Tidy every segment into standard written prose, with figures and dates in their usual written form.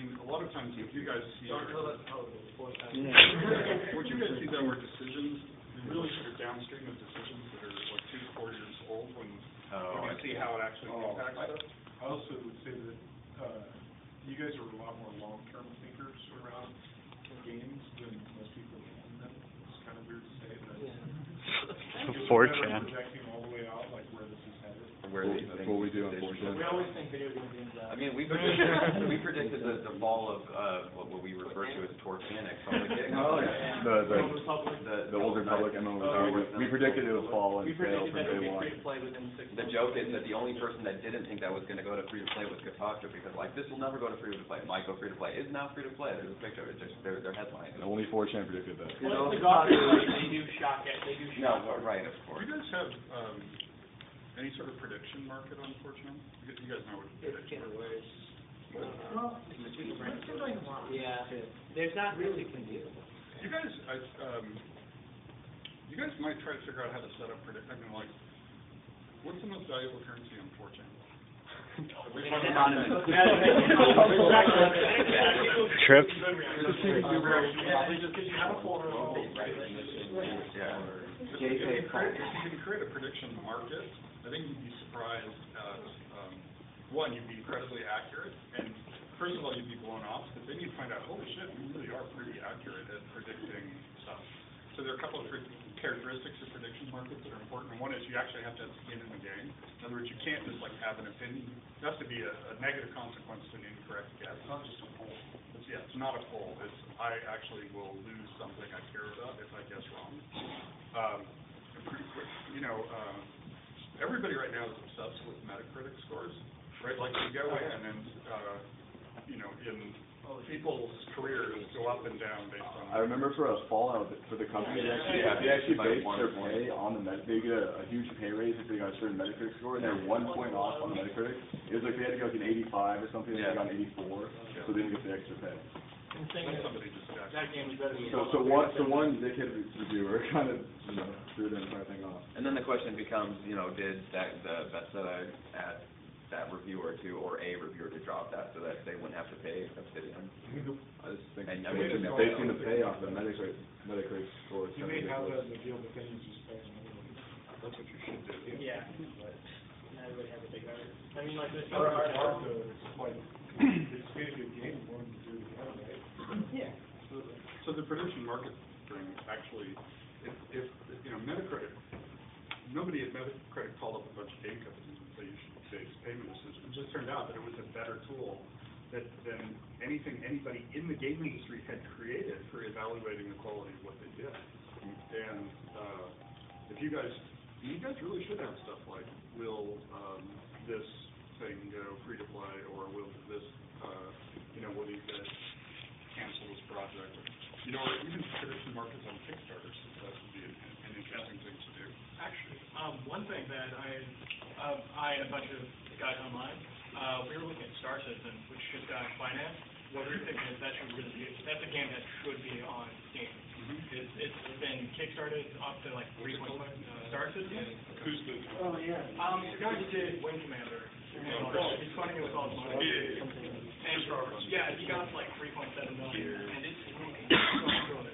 mean, a lot of times if you guys see, Don't tell us how it was 4 times. what you guys see though are decisions, really sort of downstream of decisions that are like 2 to 4 years old when you see how it actually impacts stuff. I also would say that you guys are a lot more long-term thinkers around games than most people in them. It's kind of weird to say that. Yeah. 4chan. Projecting all the way out, like where this is headed. That's what we do on 4chan. We always think video games out. I mean, we predicted the fall of what we refer to as Torcanic from the get-go. Oh, yeah. The Old Republic MMO. We predicted it would fall and fail from day one. The joke is that the only person that didn't think that was going to go to free-to-play was Kotaku, because like, this will never go to free-to-play. Might go free-to-play. Is now free-to-play. There's a picture of it. Just their headline. Only 4chan predicted that. Well, the they do shock it. They do shock. No, right, of course. Do you guys have any sort of prediction market on 4chan? You guys know what prediction market is. Well, yeah, there's not really can do. You guys, you guys might try to figure out how to set up predict. I mean, like, what's the most valuable currency on 4chan? Trips. Probably just because you have a folder of If you can create a prediction market, I think you'd be surprised at, one, you'd be incredibly accurate, and first of all, you'd be blown off, but then you'd find out, holy shit, we really are pretty accurate at predicting stuff. So there are a couple of characteristics of prediction markets that are important, and one is you actually have to have skin in the game. In other words, you can't just like have an opinion. It has to be a negative consequence to an incorrect guess. It's not just a poll. It's not a poll. It's I actually will lose something I care about if I guess wrong. You know, everybody right now is obsessed with Metacritic scores, right? Like you go in and, you know, in people's careers go up and down based on. I remember for a Fallout, for the company, they actually based their pay on the they get a huge pay raise if they got a certain Metacritic score, and they're 1 point off on the Metacritic. It was like they had to go like an 85 or something, and they got an 84, so they didn't get the extra pay. That game was better than So one dickhead reviewer kind of threw the entire thing off. And then the question becomes, you know, did the Bethesda add that reviewer to, or a reviewer to drop that so that they wouldn't have to pay Obsidian? I just think basing the pay off the Metacritic score. You may have that in the deal, but then you just pay them. That's what you should do. Yeah. Not everybody has a big heart. I mean, like, there's It's hard to, it's like, it's made a good game, more than you do the other, right? Yeah. So the prediction market thing, actually, if you know, Metacritic, nobody at Metacritic called up a bunch of game companies and said you should base payment decisions. It just turned out that it was a better tool than anything anybody in the game industry had created for evaluating the quality of what they did. And if you guys really should have stuff like, will this thing go free to play, or will this, you know, will these guys cancel this project? You know, or even prediction markets on Kickstarter, that would be an interesting thing to do. Actually, one thing that I and a bunch of guys online, we were looking at Star Citizen, which just got financed. What we were thinking is that's a game that should be on Steam. It's been kickstarted up to like 3.5 Star Citizen. Who's the? Oh, yeah. The guy who did Wing Commander. He's funding it with all his money. And yeah, he got like 3.7 million, and it's so good.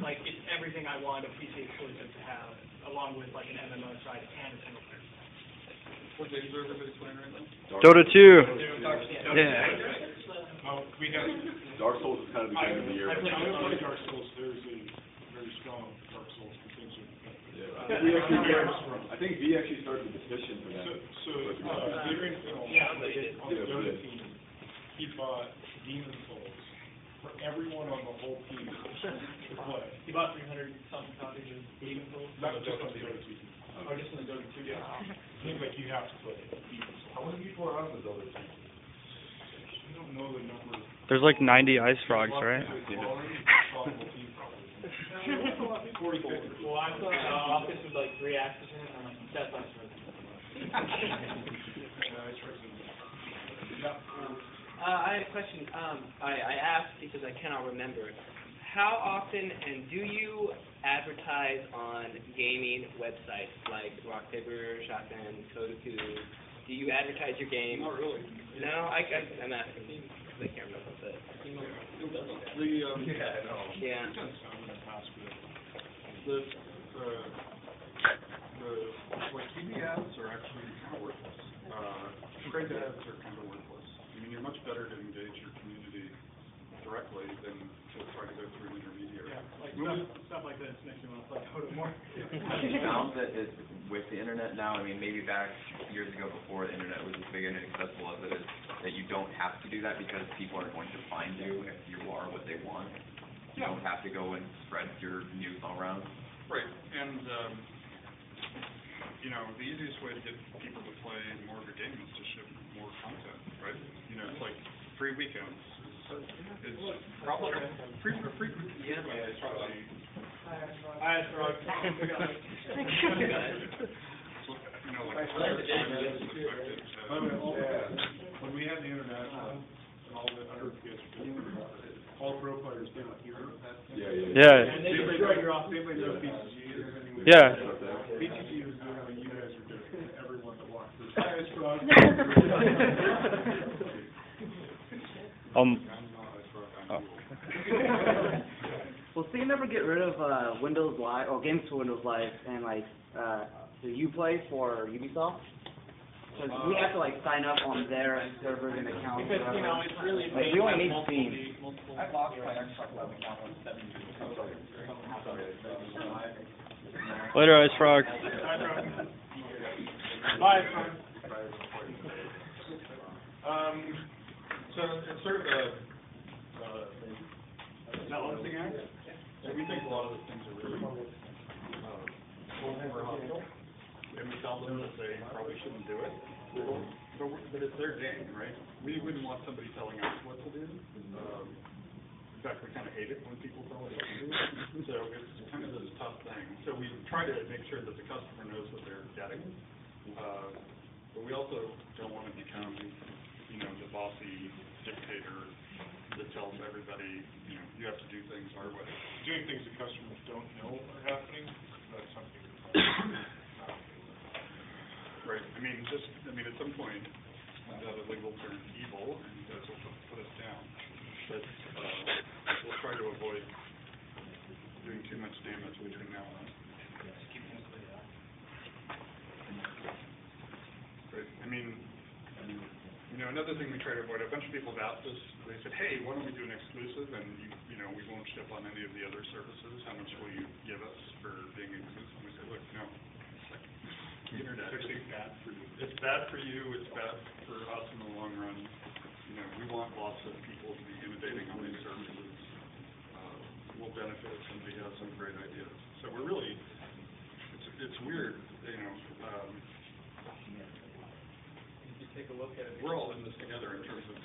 Like, it's everything I want a PC exclusive to have, along with like an MMO side and a single player. What games are everybody playing right now? Dota 2. Yeah. We have. Dark Souls is kind of the game of the year. I play Dark Souls. There's a very strong Dark Souls contingent. I think V actually started the petition for that. So Adrian Fiddle, on the Dota team, he bought Demon Souls for everyone on the whole team to play. He bought 300 something copies of Demon Souls. Not just on the Dota team. Oh, just on the Dota 2. Yeah. Seems like you have to play Demon Souls. How many people are on the Dota team? I don't know the number. There's like 90 ice frogs, right? Well, I thought office with like 3 axes in it, and I'm like, that's not true. I had a question. I asked because I cannot remember. How often and do you advertise on gaming websites like Rock Paper Shotgun, Kotaku? Do you advertise your game? Not really. No, I'm asking because I can't remember. But Yeah, I know. Yeah. It's done some in the past, but like TV ads are actually kind of worthless. Print ads are kind of worthless. I mean, you're much better to engage your community directly than to try to go through an intermediary. Yeah, like stuff like this makes me want to play Dota more. Have you found that it's with the internet now, I mean, maybe back years ago before the internet was as big and accessible as it is, that you don't have to do that because people are going to find you if you are what they want? You don't have to go and spread your news all around? Right, and, you know, the easiest way to get people to play more of your game is to ship more content, right? You know, it's like free weekends. It's probably, free weekends is probably, Hi, Frog. you know, like, perspective, by the way, when we had the internet, and all the, I don't know if you guys remember, all pro players played on Hero. Yeah. They played no PCG or anything. Yeah. PCG was doing what you guys were doing, everyone that walked through. Hi, it's Frog. Will Steam ever get rid of Windows Live or games for Windows Live and like the Uplay for Ubisoft? Because we have to like sign up on their servers and accounts. Because, you know, it's really. Like, we only need Steam. I've lost my Xbox Live account on 7 years. Later, Ice Frog. Bye, Frog. So it's sort of a balancing act. So we think a lot of the things are really over hostile, and we tell them that they probably shouldn't do it. But it's their game, right? We wouldn't want somebody telling us what to do. In fact, we kind of hate it when people tell us what to do. So it's kind of this tough thing. So we try to make sure that the customer knows what they're getting. But we also don't want to become, you know, the bossy dictator that tells everybody, you know, you have to do things our way. Doing things that customers don't know are happening, that's something. Right, at some point, undoubtedly we'll turn evil, and you guys will put us down. But, we'll try to avoid doing too much damage between now and then. Right, you know, another thing we try to avoid, a bunch of people have asked us, they said, hey, why don't we do an exclusive, and you know, we won't ship on any of the other services, how much will you give us for being exclusive? And we said, look, no. The internet, it's bad for you. It's bad for you, it's bad for us in the long run. You know, we want lots of people to be innovating on these services. We'll benefit if somebody has some great ideas. So we're really, it's weird, you know, Take a look at it. we're all in this together in terms of,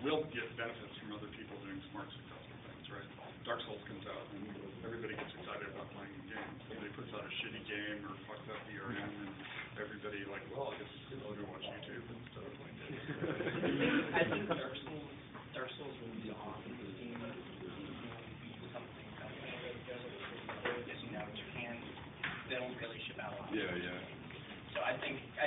we'll get benefits from other people doing smart, successful things, right? Dark Souls comes out and everybody gets excited about playing the game. Somebody puts out a shitty game or fucks up DRM and everybody like, well, I guess I'll go watch YouTube instead of playing games. I think Dark Souls will be on Steam, something because, you know, Japan, they don't really ship out a lot. Yeah. So I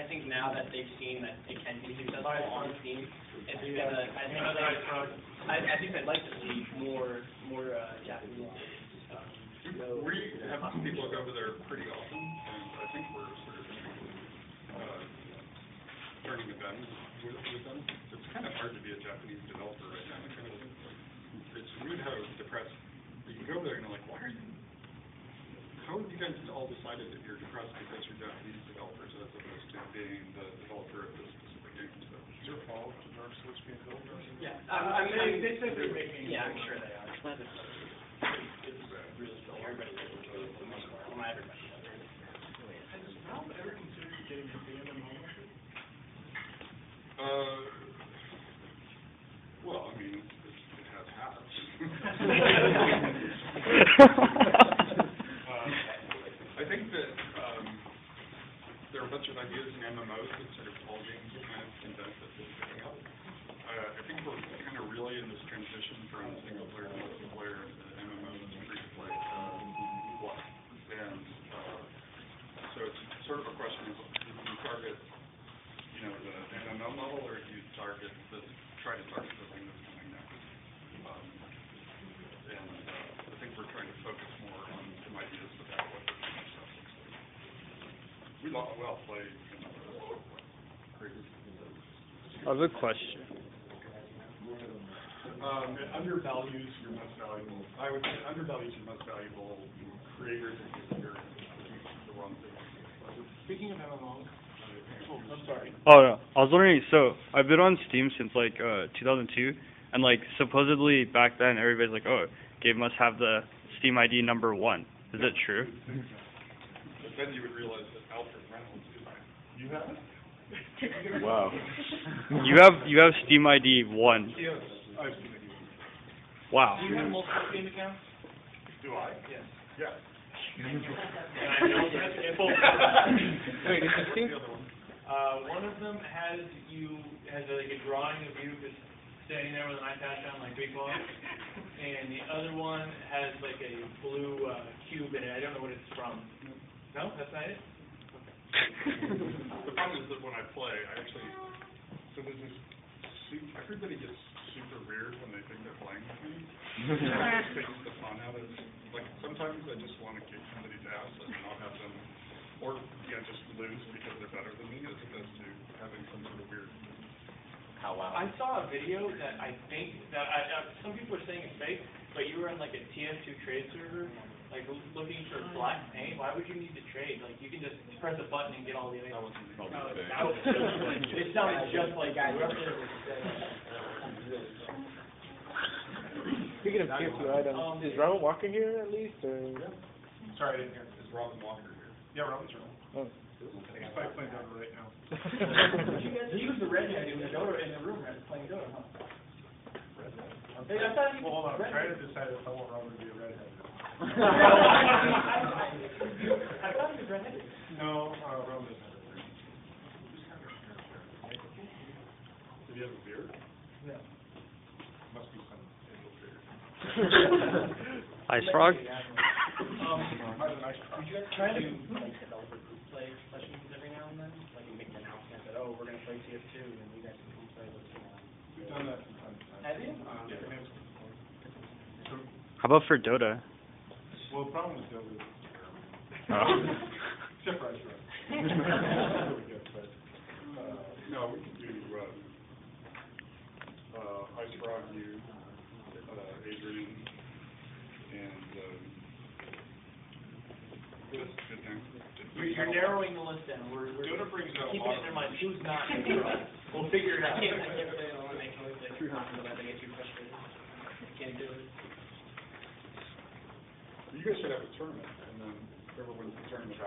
think now that they've seen that it can be successful on Steam, it's gonna, I think I'd like to see more Japanese. We have people go over there pretty often, and I think we're sort of turning the bend with them. It's kind of hard to be a Japanese developer right now. It's weird how depressed, you go over there and you're like, how have you guys all decided that you're depressed because you're Japanese developers as opposed to being the developer of this specific game? So, Is there a follow-up to Dark Souls being built? Yeah, They said they're making. Yeah, I'm sure they are. It's really cool. Everybody does enjoy it for the most part. Well, not everybody does. Has Valve ever considered getting into the MMO market? Well, I mean, it has happened. I think that there are a bunch of ideas in MMOs that sort of all games kind of can benefit from picking up. I think we're kind of really in this transition from single player to multiplayer to MMOs to free to play. And so it's sort of a question of do you target, you know, the MMO model, or do you try to target the thing that's coming next? to focus more on some ideas about what the kind of stuff looks like. We well play, crazy. I have a question. It undervalues your most valuable, I would say undervalues your most valuable creators and experience. The wrong thing. Speaking of MMOs, I'm sorry. Oh no, I was wondering. So I've been on Steam since like 2002, and like supposedly back then everybody's like, oh, Gabe must have the Steam ID number 1. Is it true? But then you would realize that Alfred Reynolds is. You have it? Wow. You have Steam ID 1. Yes, I've seen it. Wow. Do you have multiple Steam accounts? Do I? Yes. Yeah. Wait, is it Steam? One of them has like a drawing of you just standing there with an eye patch on like Big Boss, and the other one has like a blue cube in it. I don't know what it's from. No, that's not it. The problem is that when I play, so there's this, everybody gets super weird when they think they're playing with me. It takes the fun out of, like, sometimes I just want to kick somebody's ass and not have them, or, just lose because they're better than me, as opposed to having some sort of weird. I saw a video that I think, some people are saying it's fake, but you were on like a TF2 trade server, like looking for black paint. Why would you need to trade? Like, you can just press a button and get all the items. It sounded just like that. Speaking of TF2 items, is Robert Walker here at least, or? Sorry, I didn't hear. Is Robin Walker here? Yeah, Robin's around. Oh. He's probably playing Dota right now. He was the redhead in the Dota in the room playing Dota, huh? Hey, I thought he Well, hold on, I'm was trying to decide if I want Robin to be a redhead. I thought he was redheaded. No, Robin doesn't have a beard. Did he have a beard? No. Must be some angel beard. Ice Frog? Might have a nice Would you guys try to do like developer group play sessions every now and then? Like you make an announcement that, oh, we're gonna play TF2 and you guys can come play with us. We've done that from time to time. Have you? Yeah. How about for Dota? Well, the problem with Dota is except for Ice Frog. Really good, but, No, we could do, Ice Frog, you, Adrian, and, good thing. You're narrowing the list down. We're Dota brings out a keeping lot it in of. mind. Who's not? We'll figure it out. I can't play it on make noise like too hot, but I get too frustrated. Can't do it. You guys should have a tournament, and then whoever wins the tournament.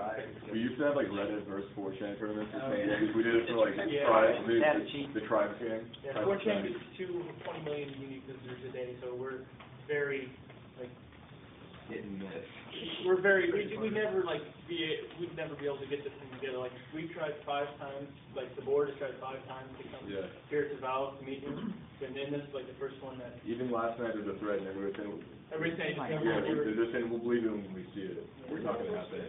We used to have like Reddit versus 4chan tournaments or something. yeah. We did it for like Yeah. the Tribes game. Yeah, Tribes 4chan game. gets 20 million unique visitors a day, so we're very, like, Hit and miss. we'd never we'd never be able to get this thing together. Like, we've tried 5 times, like, the board has tried 5 times to come Yeah. here to Valve to meet you, and then this is like the first one that, Even last night there's a thread and everyone was saying, everything, they're just saying, we'll believe it when we see it. It's not gonna happen.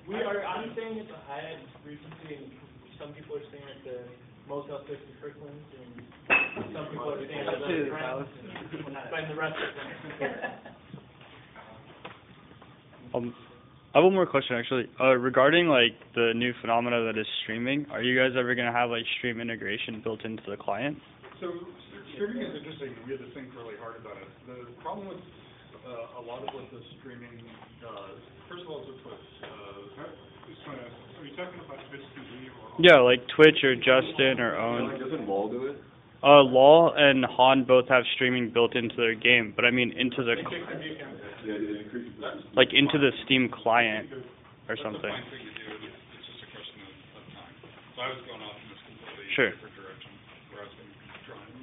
I'm saying it's a high frequency, and some people are saying that the Motel 6 is Kirkland, and some people are saying that the Browns, and the rest of them. I have one more question actually. Regarding like the new phenomena that is streaming, are you guys ever gonna have like stream integration built into the client? So, streaming is interesting, we had to think really hard about it. The problem with, a lot of what the streaming, first of all, is with, Are you talking about Twitch TV or? Yeah, like Twitch or Justin or Owen. Doesn't LOL do it? LOL and Han both have streaming built into their game, but I mean into the Yeah, it increases the. like into the Steam client or something. That's a fine thing to do, it's just a question of time. So I was going off in this completely Sure. different direction, where I was going to be trying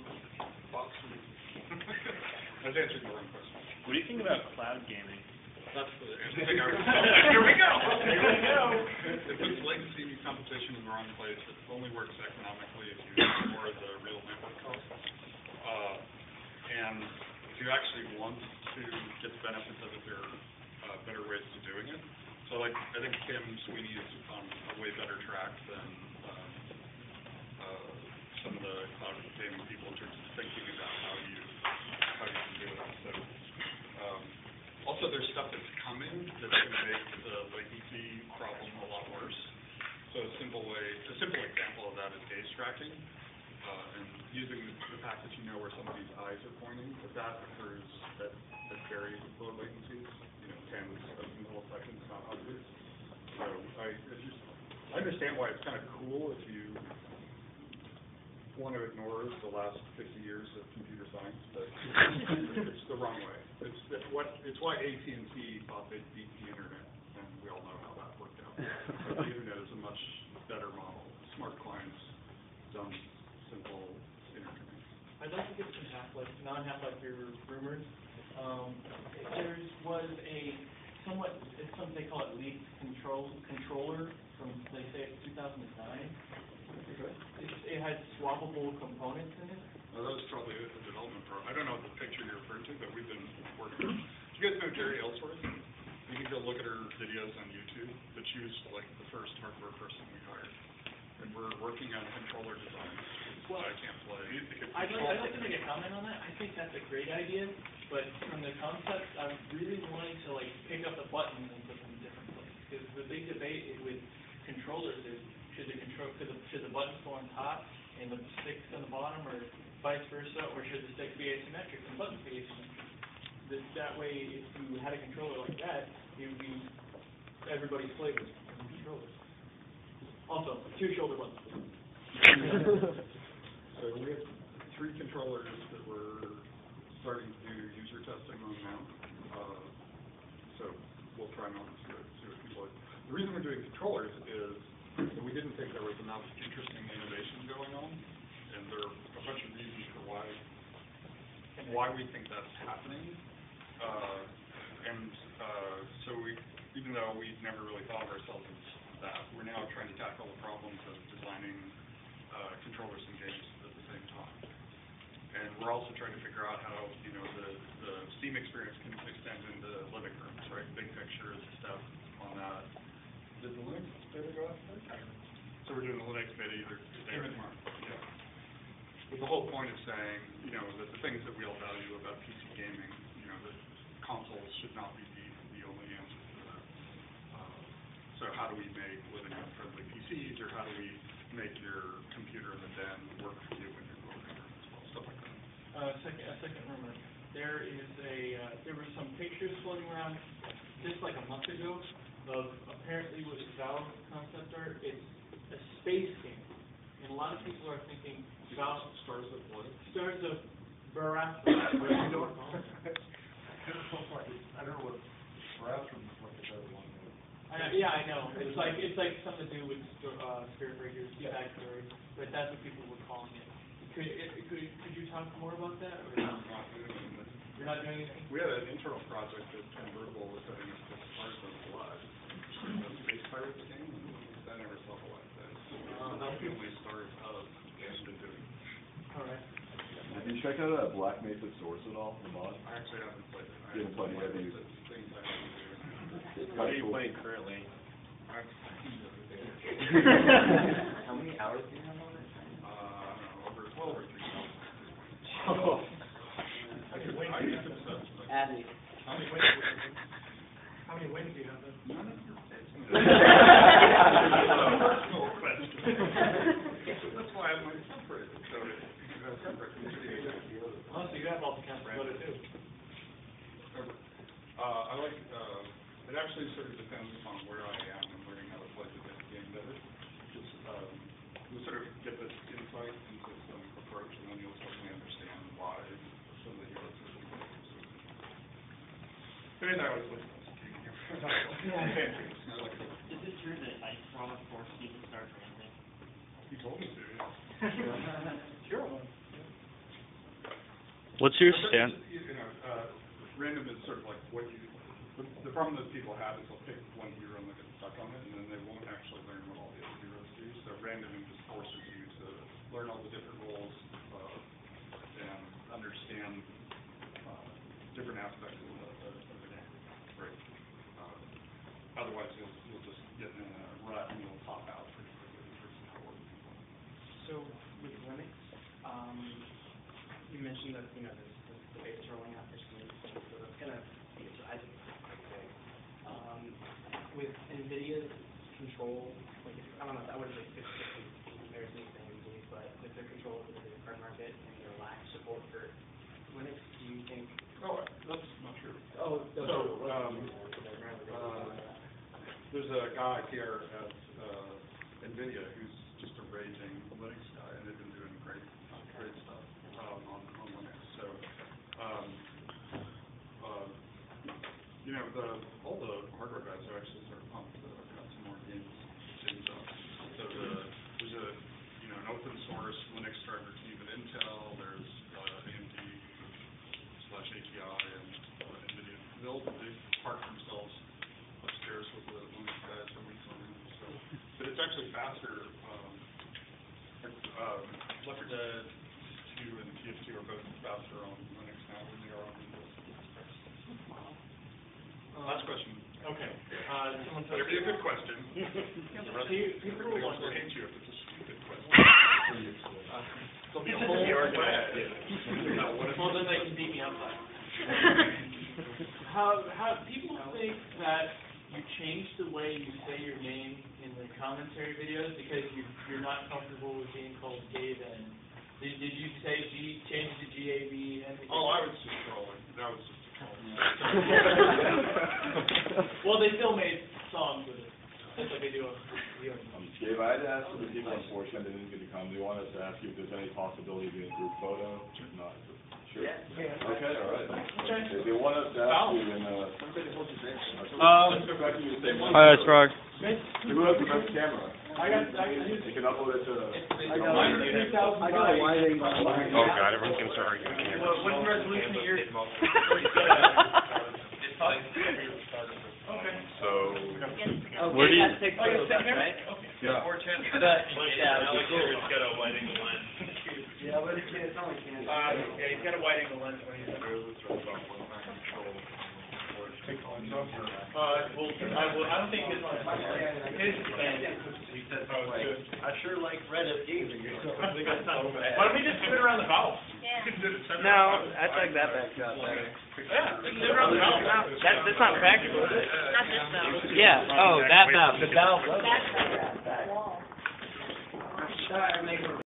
box suite. I was answering the wrong question. What do you think about cloud gaming? That's the, here we go! Here we go! It puts latency and competition in the wrong place, it only works economically if you have more of the real network costs. And if you actually want to get the benefits of it, there are better ways to doing it. So like, I think Tim Sweeney is on a way better track than some of the cloud gaming people in terms of thinking about how you can do it. So, also also there's stuff that's coming that's gonna make the latency problem a lot worse. So a simple example of that is gaze tracking, and using the fact that you know where somebody's eyes are pointing, if that occurs at very low latencies, tens of milliseconds, not hundreds. So I understand why it's kind of cool if you want to ignore the last 50 years of computer science, but it's the wrong way. It's why AT&T thought they'd beat the internet, and we all know how that worked out. The internet is a much better model. Smart clients, dumb, simple interconnect. I'd like to get some non-Half-Life rumors. There was it's something they call it leaked controller from, they say it's 2009. It had swappable components in it. Well, that was probably a development program. I don't know the picture you're referring to, but we've been working. Do you guys know Jerry Ellsworth? You can go look at her videos on YouTube, but she was like the first hardware person we hired. And we're working on controller design. Well, I can't play. I'd like to make a comment on that. I think that's a great idea, but from the concept, I'm really wanting to pick up the buttons and put them in different places. Because the big debate with controllers is should the buttons go on top and the sticks on the bottom, or vice versa, or should the stick be asymmetric and the buttons be asymmetric? That way, if you had a controller like that, it would be everybody's flavors of controllers. Also, 2 shoulder buttons. So we have 3 controllers that we're starting to do user testing on now. So we'll try them out and see what people like. The reason we're doing controllers is that we didn't think there was enough interesting innovation going on, and there are a bunch of reasons for why we think that's happening. So even though we never really thought of ourselves as that, we're now trying to tackle the problems of designing controllers and games at the same time. And we're also trying to figure out how, the Steam experience can extend into living rooms, right? Big picture is stuff on that. Did the Linux beta go out today? So we're doing the Linux beta either today or tomorrow. Yeah. But the whole point is saying, that the things that we all value about PC gaming, that consoles should not be the only answer to that. So how do we make living room friendly PCs, or how do we make your computer in the den work for you when you're working as well, stuff like that. A second rumor. There were some pictures floating around just like a month ago of apparently what Valve concept art. It's a space game, and a lot of people are thinking Valve Stars of what? Stars of Baratheon. I don't know what Baratheon is like the other one. Yeah, I know. It's like something to do with Spirit Breakers backstory, but that's what people were calling it. Could you talk more about that? Or you're not doing anything? We had an internal project that Ken Birbal was setting up called Stars of Blood, a Space Pirates game, and that never saw the light of day. That's the only Stars of games been doing. All right. Have you checked out Black Mesa Source at all, the mod? I actually haven't played it. You haven't played it, have you? Things I haven't do. What are you playing currently? How many hours do you have on it? I don't know, over 3 hours. Oh. I get obsessed. Abby. How many wins do you have? None of your business. Personal question. That's why I'm separate. So you have separate. Oh, so you have all the accountability too. It actually sort of depends upon where I am and learning how to play the game better. Just you'll sort of get this insight into some approach, and then you'll suddenly understand why some of the heroes are doing things. But anyway, I was listening to you. Is it true that Iceborne forced you to start ranting? He told me to, yeah. Sure. What's your stand? Random is sort of like what you. The problem that people have is they'll pick one hero and they'll get stuck on it, and then they won't actually learn what all the other heroes do. So random just forces you to learn all the different roles and understand different aspects of the game. Right. Otherwise, you'll just get in a rut and you'll pop out pretty quickly versus how it works. So with Linux, you mentioned that there's this debate rolling out for Steam, so that's gonna be. with NVIDIA's control, like, I don't know, I wouldn't say 50/50 comparison to AMD, but with their control of the video card market and their lack of support for Linux, do you think? Oh, that's not true. Oh, There's a guy here at, NVIDIA who's just a raging Linux guy, and they've been doing great stuff, on Linux. So, you know, all the hardware guys are actually sort of pumped to got some more games up. So there's an open source Linux driver team at Intel, there's, AMD/ATI and, NVIDIA. They park themselves upstairs with the Linux guys every time, so, but it's actually faster, Left 4 Dead 2 and TF2 are both faster on Linux now than they are on Windows. Last question. Okay, someone said. Better be a good question. The rest People everybody else wonder- will hate you if it's a stupid question. There'll be a whole. Well, then they can beat me up by. How people think that you changed the way you say your name in the commentary videos because you're not comfortable with being called Gaben. Did you say change it to G-A-B? Oh, I was just trolling. That was just a troll. Well, they still made songs with it, just like they do on video. Gabe, I had to ask the people on Fortune that didn't get to come, they wanted us to ask you if there's any possibility of doing group photo, or not. Sure? Okay, all right. They want us to ask you in, let's go back to you the same one. Hi, that's Frog. Who has the best camera? You can upload it to. I got a wide angle. Oh God, everyone's gonna start arguing here. What's the resolution of your? So. Where do you? Take photos, right? Yeah. Yeah, but it's not like Canon. Yeah, he's got a wide angle lens when he's. I don't think his one. I sure like Reddit gaming. Why don't we just do it around the house? No, I like that backdrop better. Yeah, just do it around the house. That's not practical, is it? Not this though. Yeah, oh, that valve, the valve. That's the wall. Sorry, I'm making